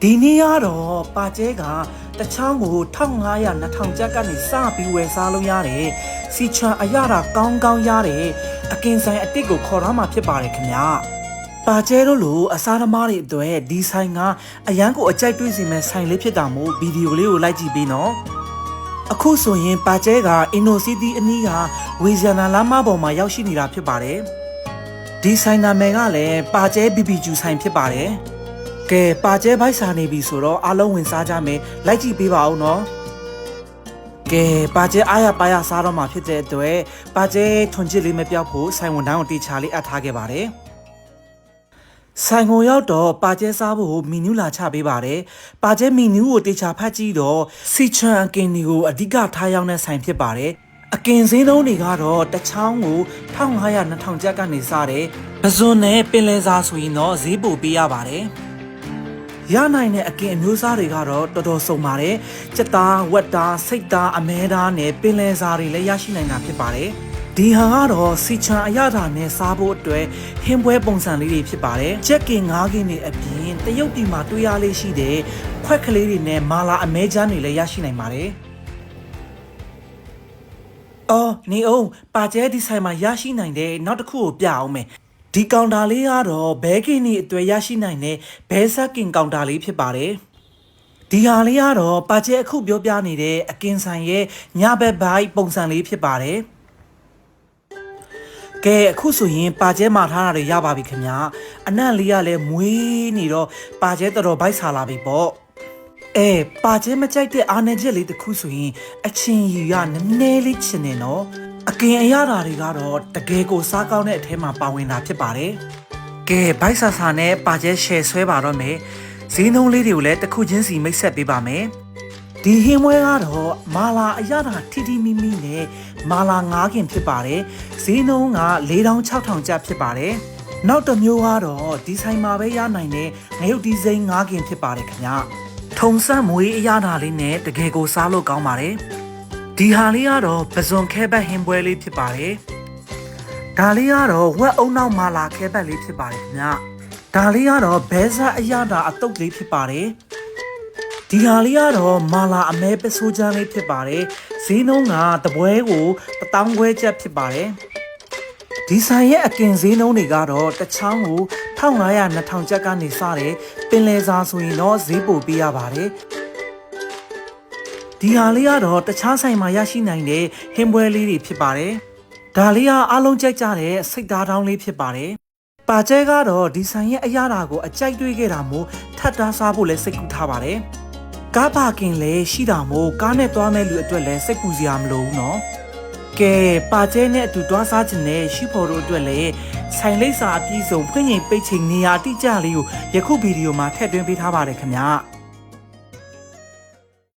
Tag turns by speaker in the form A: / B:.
A: ဒီနေ့ကတော့ပါကျဲကတချောင်းကို1500 2000ကျပ်ကနေစပြီးဝယ်စားလို့ရတယ်စီချန်အရတာကောင်းကောင်းရတယ်အကင်ဆိုင်အတစ်ကိုခေါ်ထားမှာဖြစ်ပါတယ်ခင်ဗျာပါကျဲတို့လိုအစားသမားတွေအတွက်ဒီဆိုင်ကအရန်ကိုအကြိုက်တွေ့စီမဲ့ဆိုင်လေးဖြစ်တာမို့ဗီဒီယိုလေးကိုလိုက်ကြည့်ပေးနော်အခုဆိုရင်ပါကျဲကအင်နိုစီတီအနီးကဝေဇာနာလမ်းမပေါ်မှာရောက်ရှိနေတာဖြစ်ပါတယ်ဒီဆိုင်နာမည်ကလည်းပါကျဲ BBQ ဆိုင်ဖြစ်ပါတယ်ကဲပါကျဲဘိုက်စာနေပြီဆိုတော့အားလုံးဝင်စားကြမယ်လိုက်ကြည့်ပေးပါဦးနော်ကဲပါကျဲအားရပါရစားတော့မှာဖြစ်တဲ့အတွက်ပါကျဲထွန်ချစ်လေးမပြောက်ဖို့ဆိုင်ဝန်ထမ်းကိုတေချာလေးအပ်ထားခဲ့ပါတယ်ဆိုင်ကိုရောက်တော့ပါကျဲစားဖို့မီနူးလာချပေးပါတယ်ပါကျဲမီနူးကိုတေချာဖတ်ကြည့်တော့စီချန်အကင်တွေကိုအဓိကထားရောက်တဲ့ဆိုင်ဖြစ်ပါတယ်အကင်စင်းလုံးတွေကတော့တချောင်းကို1500 2000ကျပ်ကနေစတယ်ပဇွန်နဲ့ပင်လယ်စာဆိုရင်တော့ဈေးပိုပေးရပါတယ်ရနိုင်တဲ့အကင်အမျိုးအစားတွေကတော့တော်တော်စုံပါတယ်ကြက်သားဝက်သားစိတ်သားအမဲသားနဲ့ပင်လယ်စာတွေလည်းရရှိနိုင်တာဖြစ်ပါတယ်ဒီဟာကတော့စီချန်အရသာနဲ့စားဖို့အတွက်ဟင်းပွဲပုံစံလေးတွေဖြစ်ပါတယ်ချက်ကင်9ကင်တွေအပြင်တရုတ်ပြည်မှာတွေ့ရလေးရှိတဲ့ခွက်ကလေးတွေနဲ့မာလာအမဲချမ်းတွေလည်းရရှိနိုင်ပါတယ်အော်နေအောင်ပါကျဲဒီဆိုင်မှာရရှိနိုင်တဲ့နောက်တစ်ခုကိုပြအောင်မယ်ဒီကောင်တာလေးကတော့ဘဲကင်นี่အတွေ့ရရှိနိုင်တဲ့ဘဲဆက်ကင်ကောင်တာလေးဖြစ်ပါတယ်ဒီဟာလေးကတော့ပါကျဲအခုပြောပြနေတဲ့အကင်ဆိုင်ရဲ့ညဘက်ဘိုက်ပုံစံလေးဖြစ်ပါတယ်ကဲအခုဆိုရင်ပါကျဲမှာထားတာတွေရပါပြီခင်ဗျာအနံ့လေးကလည်းမွေးနေတော့ပါကျဲတော်တော်ဘိုက်ဆာလာပြီပေါ့ပါကျဲမကြိုက်တဲ့အာနယ်ချက်လေးတစ်ခုဆိုရင်အချင်းယူရနည်းနည်းလေးချင်နေနော်အကင်အရတာတွေကတော့တကယ်ကိုစားကောင်းတဲ့အထဲမှာပါဝင်တာဖြစ်ပါတယ်ကဲဘိုက်ဆာဆာနဲ့ပါကျဲရှယ်ဆွဲပါတော့မယ်ဈေးနှုန်းလေးတွေကိုလည်းတစ်ခုချင်းစီမိတ်ဆက်ပေးပါမယ်ဒီဟင်းပွဲကတော့မာလာအရတာထီထီမီမီနဲ့မာလာ9ကင်ဖြစ်ပါတယ်ဈေးနှုန်းက4600ကျပ်ဖြစ်ပါတယ်နောက်တစ်မျိုးကတော့ဒီဆိုင်မှာပဲရနိုင်တဲ့ငရုတ်ဒီဇိမ်း9ကင်ဖြစ်ပါတယ်ခင်ဗျာထုံစံမွေးအရတာလေးနဲ့တကယ်ကိုစားလို့ကောင်းပါတယ်ဒီဟာလေးကတော့ပဇွန်ခဲဘက်ဟင်းပွဲလေးဖြစ်ပါတယ်ဒါလေးကတော့ဝက်အုံနောက်မာလာခဲဘက်လေးဖြစ်ပါတယ်ခင်ဗျာဒါလေးကတော့ဘဲဆာအရတာအတုပ်လေးဖြစ်ပါတယ်ဒီဟာလေးကတော့မာလာအမဲပစိုးချမ်းလေးဖြစ်ပါတယ်ဈေးနှုန်းကတပွဲကို1000ခွဲကျပ်ဖြစ်ပါတယ်ဒီဆိုင်ရဲ့အကင်ဈေးနှုန်းတွေကတော့တချောင်းကို1500 2000ကျပ်ကနေစတယ်ပင်လယ်စာဆိုရင်တော့ဈေးပိုပေးရပါတယ်ဒီဟာလေးကတော့တခြားဆိုင်မှာရရှိနိုင်တဲ့ဟင်းပွဲလေးတွေဖြစ်ပါတယ်ဒါလေးကအားလုံးကြိုက်ကြတဲ့စိတ်သားတောင်းလေးဖြစ်ပါတယ်ပါကျဲကတော့ဒီဆိုင်ရဲ့အရသာကိုအကြိုက်တွေးခဲ့တာမို့ထပ်တားစားဖို့လည်းစိတ်ကူးထားပါတယ်ကားပါကင်လည်းရှိတာမို့ကားနဲ့သွားမဲ့လူအတွက်လည်းစိတ်ပူစရာမလိုဘူးနော်ကဲပါကျဲနဲ့အတူတွားစားခြင်းနဲ့ရှိဖို့တို့အတွက်လည်းဆိုင်လိပ်စာအပြည့်စုံဖွင့်ရင်ပိတ်ချိန်နေရာတိကျလေးကိုယခုဗီဒီယိုမှာထည့်သွင်းပေးထားပါတယ်ခင်ဗျာ